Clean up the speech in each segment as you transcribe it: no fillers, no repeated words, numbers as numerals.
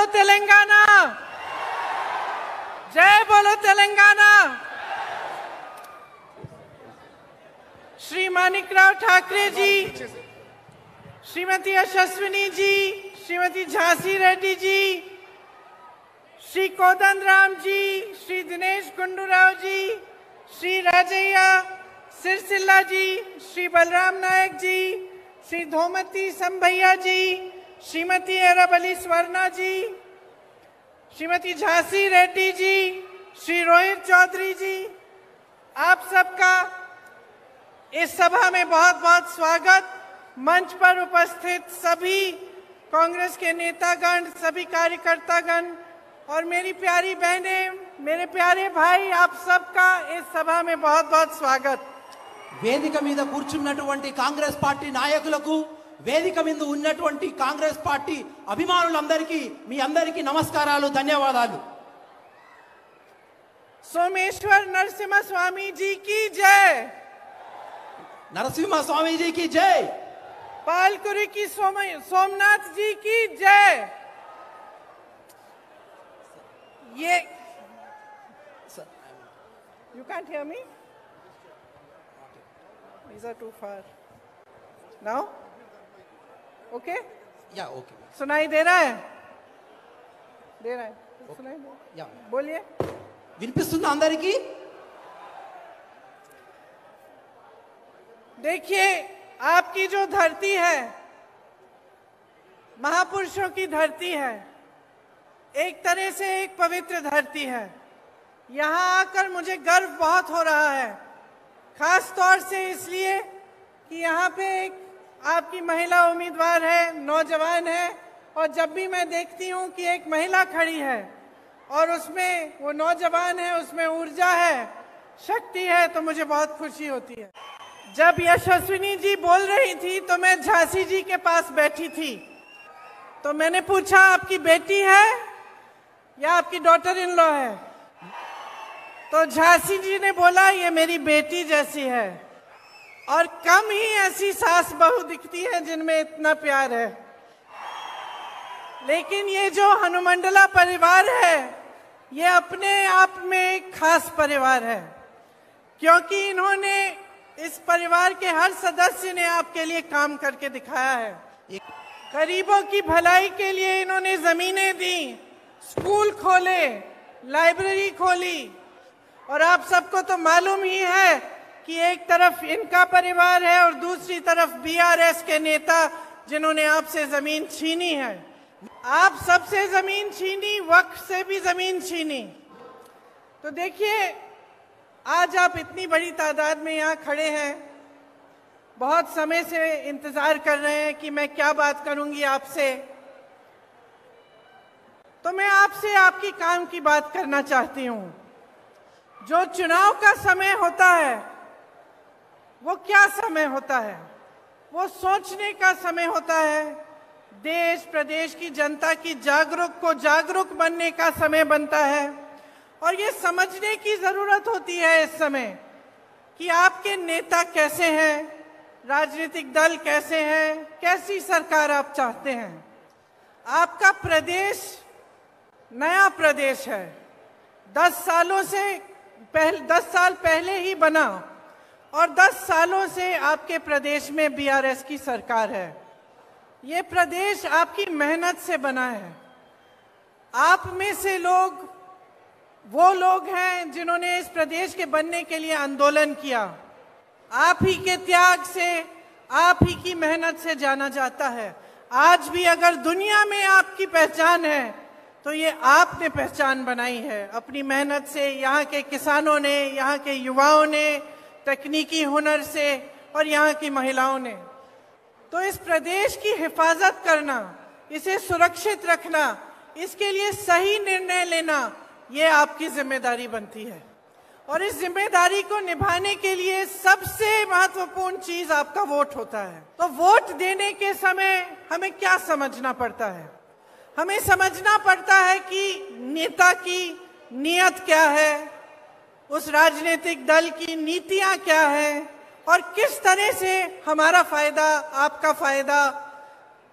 तेलंगाना, जय बोलो तेलंगाना। श्री मानिकराव ठाकरे जी, श्रीमती यशस्विनी जी, श्रीमती झांसी रेड्डी जी, श्री कोदंडराम जी, श्री दिनेश गुंडूराव जी, श्री राजैया सिरसिल्ला जी, श्री बलराम नायक जी, श्री धोमती संभैया जी, श्रीमती अरबली स्वर्णा जी, श्रीमती झांसी रेड्डी जी, श्री रोहित चौधरी जी, आप सबका इस सभा में बहुत बहुत स्वागत। मंच पर उपस्थित सभी कांग्रेस के नेतागण, सभी कार्यकर्तागण और मेरी प्यारी बहनें, मेरे प्यारे भाई, आप सबका इस सभा में बहुत बहुत स्वागत। వేదిక మీద కూర్చున్నటువంటి కాంగ్రెస్ పార్టీ నాయకులకు, వేదిక మీద ఉన్నటువంటి కాంగ్రెస్ పార్టీ అభిమానులందరికీ మీ అందరికీ నమస్కారాలు, ధన్యవాదాలు। सोमेश्वर नरसिम्हा स्वामी जी की जय, नरसिम्हा स्वामी जी की जय, पालकुरी की सोमनाथ जी की जय। ये You can't hear me? These are too far. Now? Okay? या ओके, सुनाई दे रहा है? दे रहा है? सुनाई दे रहा है? या बोलिए। వినిపిస్తుందా అందరికీ? देखिए, आपकी जो धरती है, महापुरुषों की धरती है, एक तरह से एक पवित्र धरती है। यहाँ आकर मुझे गर्व बहुत हो रहा है, खास तौर से इसलिए कि यहाँ पे एक आपकी महिला उम्मीदवार है, नौजवान है, और जब भी मैं देखती हूँ कि एक महिला खड़ी है और उसमें वो नौजवान है, उसमें ऊर्जा है, शक्ति है, तो मुझे बहुत खुशी होती है। जब यशस्विनी जी बोल रही थी तो मैं झांसी जी के पास बैठी थी, तो मैंने पूछा आपकी बेटी है या आपकी डॉटर इन लॉ है? तो झांसी जी ने बोला ये मेरी बेटी जैसी है, और कम ही ऐसी सास बहू दिखती है जिनमें इतना प्यार है। लेकिन ये जो हनुमंडला परिवार है, ये अपने आप में एक खास परिवार है, क्योंकि इन्होंने, इस परिवार के हर सदस्य ने आपके लिए काम करके दिखाया है। गरीबों की भलाई के लिए इन्होंने जमीनें दी, स्कूल खोले, लाइब्रेरी खोली, और आप सबको तो मालूम ही है कि एक तरफ इनका परिवार है और दूसरी तरफ बीआरएस के नेता जिन्होंने आपसे जमीन छीनी है। आप सबसे जमीन छीनी, वक्फ से भी जमीन छीनी। तो देखिए, आज आप इतनी बड़ी तादाद में यहाँ खड़े हैं, बहुत समय से इंतजार कर रहे हैं कि मैं क्या बात करूंगी आपसे, तो मैं आपसे आपकी काम की बात करना चाहती हूँ। जो चुनाव का समय होता है, वो क्या समय होता है? वो सोचने का समय होता है, देश प्रदेश की जनता की जागरूक बनने का समय बनता है, और ये समझने की जरूरत होती है इस समय कि आपके नेता कैसे हैं, राजनीतिक दल कैसे हैं, कैसी सरकार आप चाहते हैं। आपका प्रदेश नया प्रदेश है, 10 साल पहले ही बना, और 10 सालों से आपके प्रदेश में बीआरएस की सरकार है। ये प्रदेश आपकी मेहनत से बना है। आप में से लोग वो लोग हैं जिन्होंने इस प्रदेश के बनने के लिए आंदोलन किया। आप ही के त्याग से, आप ही की मेहनत से जाना जाता है। आज भी अगर दुनिया में आपकी पहचान है तो ये आपने पहचान बनाई है अपनी मेहनत से। यहाँ के किसानों ने, यहाँ के युवाओं ने, तकनीकी हुनर से, और यहाँ की महिलाओं ने। तो इस प्रदेश की हिफाजत करना, इसे सुरक्षित रखना, इसके लिए सही निर्णय लेना, ये आपकी जिम्मेदारी बनती है। और इस जिम्मेदारी को निभाने के लिए सबसे महत्वपूर्ण चीज आपका वोट होता है। तो वोट देने के समय हमें क्या समझना पड़ता है? हमें समझना पड़ता है कि नेता की नीयत क्या है, उस राजनीतिक दल की नीतियां क्या है, और किस तरह से हमारा फायदा, आपका फायदा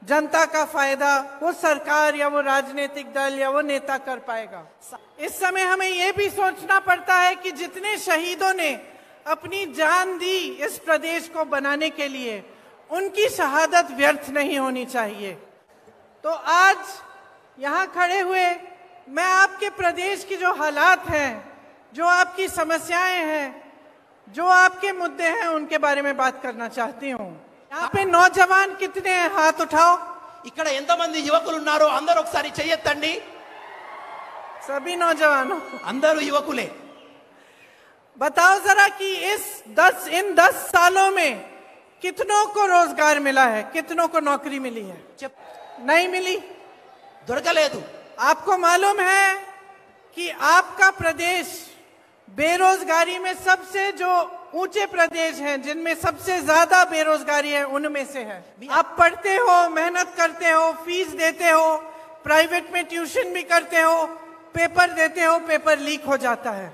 जनता का फायदा वो सरकार या वो राजनीतिक दल या वो नेता कर पाएगा। इस समय हमें ये भी सोचना पड़ता है कि जितने शहीदों ने अपनी जान दी इस प्रदेश को बनाने के लिए, उनकी शहादत व्यर्थ नहीं होनी चाहिए। तो आज यहाँ खड़े हुए मैं आपके प्रदेश की जो हालात हैं, जो आपकी समस्याएं हैं, जो आपके मुद्दे हैं, उनके बारे में बात करना चाहती हूँ। यहाँ पे नौजवान कितने हैं? हाथ उठाओ। ఇక్కడ ఎంతమంది యువకులు ఉన్నారో అందరూ ఒకసారి చెయ్యొద్దండి। सभी नौजवानों, అందరూ యువకులే। बताओ जरा कि इन 10 सालों में कितनों को रोजगार मिला है, कितनों को नौकरी मिली है? नहीं मिली, దొరకలేదు। आपको मालूम है कि आपका प्रदेश बेरोजगारी में सबसे जो ऊंचे प्रदेश हैं, जिनमें सबसे ज्यादा बेरोजगारी है, उनमें से है। आप पढ़ते हो, मेहनत करते हो, फीस देते हो, प्राइवेट में ट्यूशन भी करते हो, पेपर देते हो, पेपर लीक हो जाता है।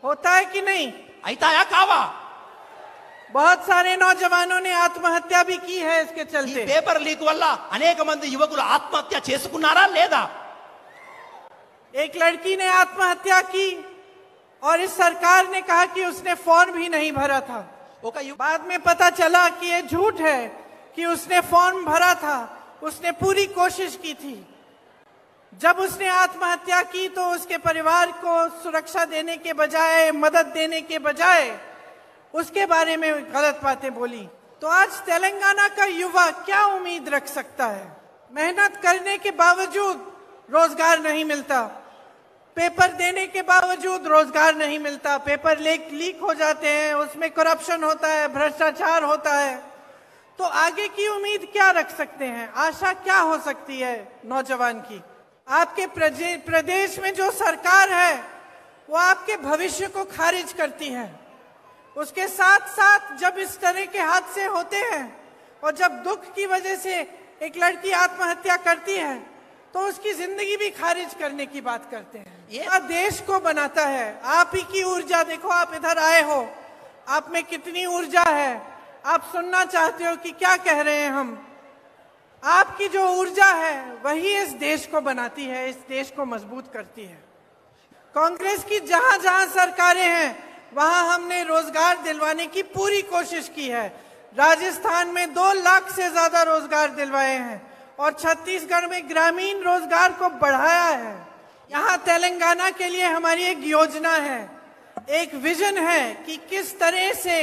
होता है कि नहीं? అయితాయా కావా? बहुत सारे नौजवानों ने आत्महत्या भी की है इसके ఈ चलते। పేపర్ లీక్ వల్ల అనేక మంది యువకులు ఆత్మహత్య చేసుకున్నారా లేదా? एक लड़की ने आत्महत्या की और इस सरकार ने कहा कि उसने फॉर्म ही नहीं भरा था। बाद में पता चला कि ये झूठ है कि उसने फॉर्म भरा था, उसने पूरी कोशिश की थी। जब उसने आत्महत्या की तो उसके परिवार को सुरक्षा देने के बजाय, मदद देने के बजाय उसके बारे में गलत बातें बोली। तो आज तेलंगाना का युवा क्या उम्मीद रख सकता है? मेहनत करने के बावजूद रोजगार नहीं मिलता, पेपर देने के बावजूद रोजगार नहीं मिलता, पेपर लीक हो जाते हैं, उसमें करप्शन होता है, भ्रष्टाचार होता है। तो आगे की उम्मीद क्या रख सकते हैं? आशा क्या हो सकती है नौजवान की? आपके प्रदेश में जो सरकार है वो आपके भविष्य को खारिज करती है। उसके साथ साथ जब इस तरह के हादसे होते हैं और जब दुख की वजह से एक लड़की आत्महत्या करती है तो उसकी जिंदगी भी खारिज करने की बात करते हैं। ये देश को बनाता है। आप ही की ऊर्जा देखो, आप इधर आए हो, आप में कितनी ऊर्जा है। आप सुनना चाहते हो कि क्या कह रहे हैं हम। आपकी जो ऊर्जा है वही इस देश को बनाती है, इस देश को मजबूत करती है। कांग्रेस की जहां जहां सरकारें हैं वहां हमने रोजगार दिलवाने की पूरी कोशिश की है। राजस्थान में 2 लाख से ज्यादा रोजगार दिलवाए हैं और छत्तीसगढ़ में ग्रामीण रोजगार को बढ़ाया है। यहाँ तेलंगाना के लिए हमारी एक योजना है, एक विजन है कि किस तरह से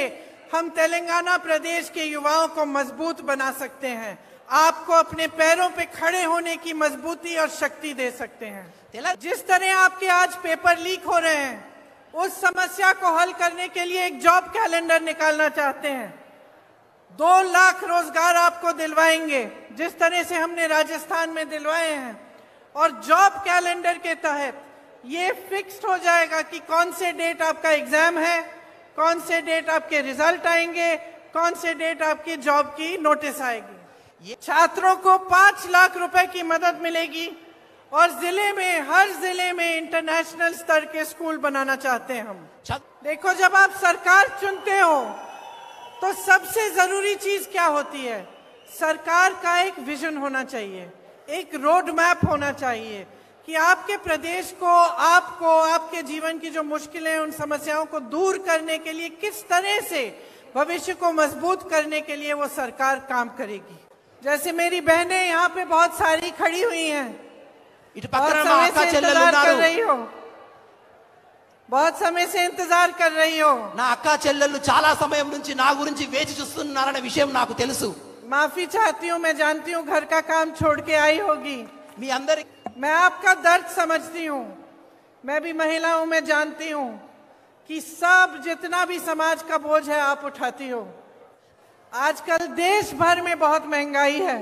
हम तेलंगाना प्रदेश के युवाओं को मजबूत बना सकते हैं, आपको अपने पैरों पे खड़े होने की मजबूती और शक्ति दे सकते हैं। जिस तरह आपके आज पेपर लीक हो रहे हैं, उस समस्या को हल करने के लिए एक जॉब कैलेंडर निकालना चाहते हैं। 2 लाख रोजगार आपको दिलवाएंगे, जिस तरह से हमने राजस्थान में दिलवाए हैं। और जॉब कैलेंडर के तहत ये फिक्स्ड हो जाएगा कि कौन से डेट आपका एग्जाम है, कौन से डेट आपके रिजल्ट आएंगे, कौन से डेट आपकी जॉब की नोटिस आएगी। ये छात्रों को 5 लाख रुपए की मदद मिलेगी और जिले में, हर जिले में इंटरनेशनल स्तर के स्कूल बनाना चाहते हैं हम। देखो, जब आप सरकार चुनते हो तो सबसे जरूरी चीज क्या होती है? सरकार का एक विजन होना चाहिए, एक रोड मैप होना चाहिए कि आपके प्रदेश को, आपको, आपके जीवन की जो मुश्किलें, उन समस्याओं को दूर करने के लिए किस तरह से भविष्य को मजबूत करने के लिए वो सरकार काम करेगी। जैसे मेरी बहनें यहाँ पे बहुत सारी खड़ी हुई हैं, बहुत समय से इंतजार कर रही हो, बहुत समय से इंतजार कर रही हो। నా అక్క చెల్లెళ్ళు చాలా సమయం నుంచి నా గురించి వేచి చూస్తున్నారనే విషయం నాకు తెలుసు। माफी चाहती हूँ, मैं जानती हूँ घर का काम छोड़ के आई होगी। మీ అందరి मैं आपका दर्द समझती हूँ, मैं भी महिला हूँ, मैं जानती हूँ कि सब जितना भी समाज का बोझ है आप उठाती हो। आजकल देश भर में बहुत महंगाई है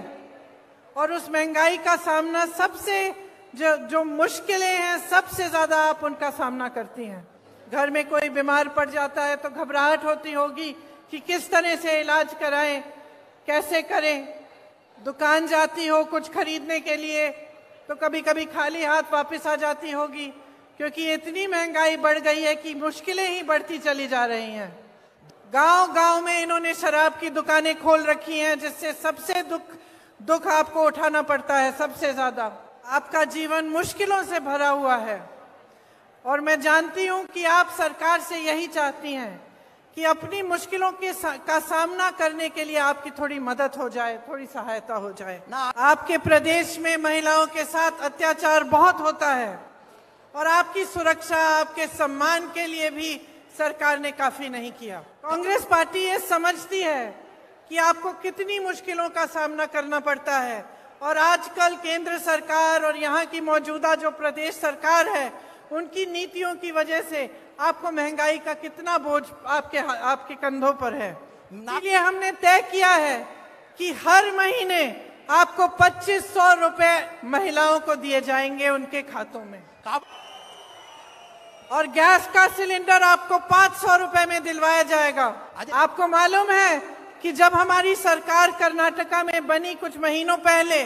और उस महंगाई का सामना सबसे जो मुश्किलें हैं, सबसे ज्यादा आप उनका सामना करती हैं। घर में कोई बीमार पड़ जाता है तो घबराहट होती होगी कि किस तरह से इलाज कराएं, कैसे करें। दुकान जाती हो कुछ खरीदने के लिए तो कभी कभी खाली हाथ वापस आ जाती होगी, क्योंकि इतनी महंगाई बढ़ गई है कि मुश्किलें ही बढ़ती चली जा रही हैं। गांव गांव में इन्होंने शराब की दुकानें खोल रखी हैं, जिससे सबसे दुख आपको उठाना पड़ता है सबसे ज्यादा। आपका जीवन मुश्किलों से भरा हुआ है और मैं जानती हूं कि आप सरकार से यही चाहती हैं कि अपनी मुश्किलों का सामना करने के लिए आपकी थोड़ी मदद हो जाए, थोड़ी सहायता हो जाए। आपके प्रदेश में महिलाओं के साथ अत्याचार बहुत होता है और आपकी सुरक्षा, आपके सम्मान के लिए भी सरकार ने काफी नहीं किया। कांग्रेस पार्टी ये समझती है कि आपको कितनी मुश्किलों का सामना करना पड़ता है और आजकल केंद्र सरकार और यहाँ की मौजूदा जो प्रदेश सरकार है उनकी नीतियों की वजह से आपको महंगाई का कितना बोझ आपके कंधों पर है। इसलिए हमने तय किया है कि हर महीने आपको 2500 रुपए महिलाओं को दिए जाएंगे उनके खातों में और गैस का सिलेंडर आपको 500 रुपए में दिलवाया जाएगा। आपको मालूम है कि जब हमारी सरकार कर्नाटका में बनी कुछ महीनों पहले,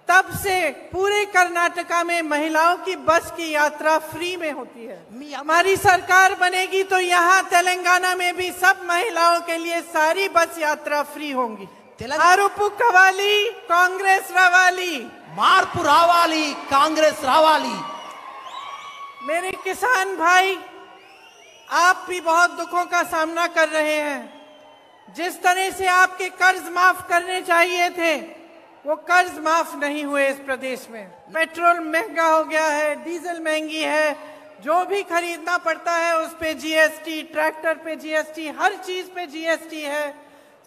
तब से पूरे कर्नाटका में महिलाओं की बस की यात्रा फ्री में होती है। हमारी सरकार बनेगी तो यहाँ तेलंगाना में भी सब महिलाओं के लिए सारी बस यात्रा फ्री होंगी। मार्पु कवाली कांग्रेस रावाली, मार्पु रावाली कांग्रेस रावाली। मेरे किसान भाई, आप भी बहुत दुखों का सामना कर रहे हैं। जिस तरह से आपके कर्ज माफ करने चाहिए थे वो कर्ज माफ नहीं हुए इस प्रदेश में। पेट्रोल महंगा हो गया है, डीजल महंगी है, जो भी खरीदना पड़ता है उस पे जीएसटी, ट्रैक्टर पे जीएसटी, हर चीज पे जीएसटी है।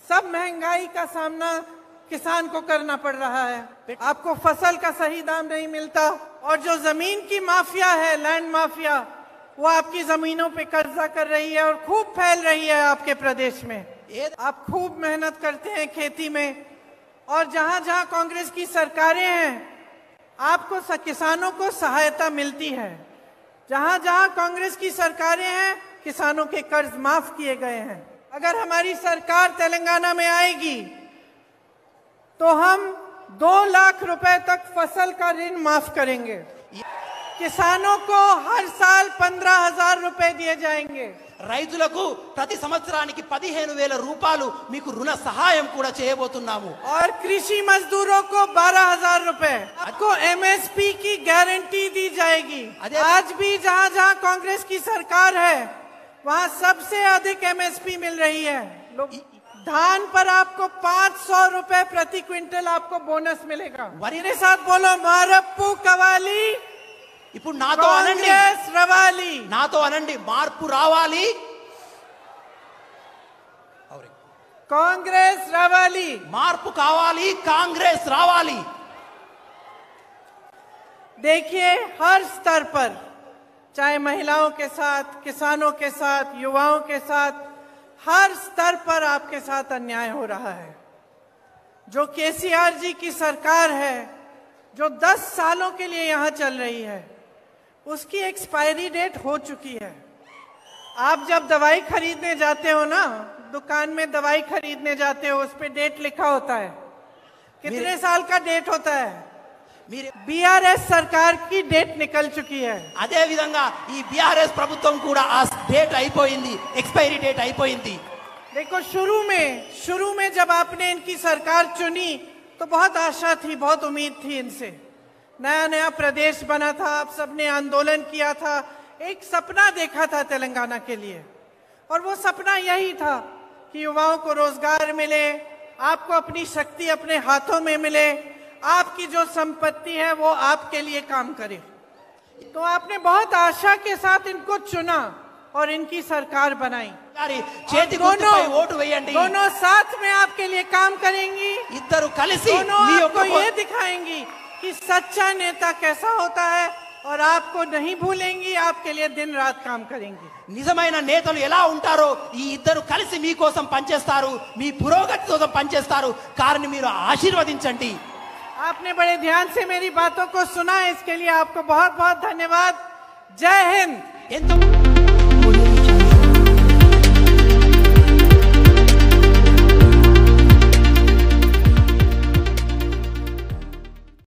सब महंगाई का सामना किसान को करना पड़ रहा है। आपको फसल का सही दाम नहीं मिलता और जो जमीन की माफिया है, लैंड माफिया, वो आपकी जमीनों पे कब्जा कर रही है और खूब फैल रही है आपके प्रदेश में। आप खूब मेहनत करते हैं खेती में और जहां जहां कांग्रेस की सरकारें हैं आपको किसानों को सहायता मिलती है। जहां जहां कांग्रेस की सरकारें हैं किसानों के कर्ज माफ किए गए हैं। अगर हमारी सरकार तेलंगाना में आएगी तो हम 2 लाख रुपए तक फसल का ऋण माफ करेंगे। किसानों को हर साल 15,000 रुपए दिए जाएंगे। రైతులకు ప్రతి సంవత్సరానికి 15,000 రూపాయలు మీకు రుణ సహాయం కూడా చేయబోతున్నాము। और कृषि मजदूरों को 12,000 रुपए। आपको एमएसपी की गारंटी दी जाएगी। आज भी जहां जहां कांग्रेस की सरकार है वहां सबसे अधिक एमएसपी मिल रही है। धान पर आपको 500 रुपए प्रति क्विंटल आपको बोनस मिलेगा। मेरे साथ बोलो, मारप्पु कवाली ఇప్పుడు నాతో అనండి, రావాలి, నాతో అనండి, మార్పు రావాలి, कांग्रेस रावाली, మార్పు కావాలి, కాంగ్రెస్ రావాలి। देखिए, हर स्तर पर, चाहे महिलाओं के साथ, किसानों के साथ, युवाओं के साथ, हर स्तर पर आपके साथ अन्याय हो रहा है। जो केसीआर जी की सरकार है, जो 10 सालों के लिए यहां चल रही है, उसकी एक्सपायरी डेट हो चुकी है। आप जब दवाई खरीदने जाते हो ना, दुकान में दवाई खरीदने जाते हो, उस पे डेट लिखा होता है। कितने साल का डेट होता है? बीआरएस सरकार की डेट निकल चुकी है। అదే విధంగా ఈ బీఆర్ఎస్ ప్రభుత్వం కూడా ఆ డేట్ అయిపోయింది, ఎక్స్పైరీ డేట్ అయిపోయింది। देखो, शुरू में जब आपने इनकी सरकार चुनी तो बहुत आशा थी, बहुत उम्मीद थी इनसे। नया नया प्रदेश बना था, आप सबने आंदोलन किया था, एक सपना देखा था तेलंगाना के लिए और वो सपना यही था कि युवाओं को रोजगार मिले, आपको अपनी शक्ति अपने हाथों में मिले, आपकी जो संपत्ति है वो आपके लिए काम करे। तो आपने बहुत आशा के साथ इनको चुना और इनकी सरकार बनाई। दोनों साथ में आपके लिए काम करेंगी, दोनों आपको ये दिखाएंगी कि सच्चा नेता कैसा होता है और आपको नहीं भूलेंगी, आपके लिए दिन रात काम करेंगी। నిజమైన నేతలు ఎలా ఉంటారో ఈ ఇద్దరు కలిసి మీకోసం పనిచేస్తారు, మీ పురోగతి కోసం పనిచేస్తారు। కారణం మీరు ఆశీర్వదించండి। आपने बड़े ध्यान से मेरी बातों को सुना, इसके लिए आपको बहुत बहुत धन्यवाद। जय हिंद।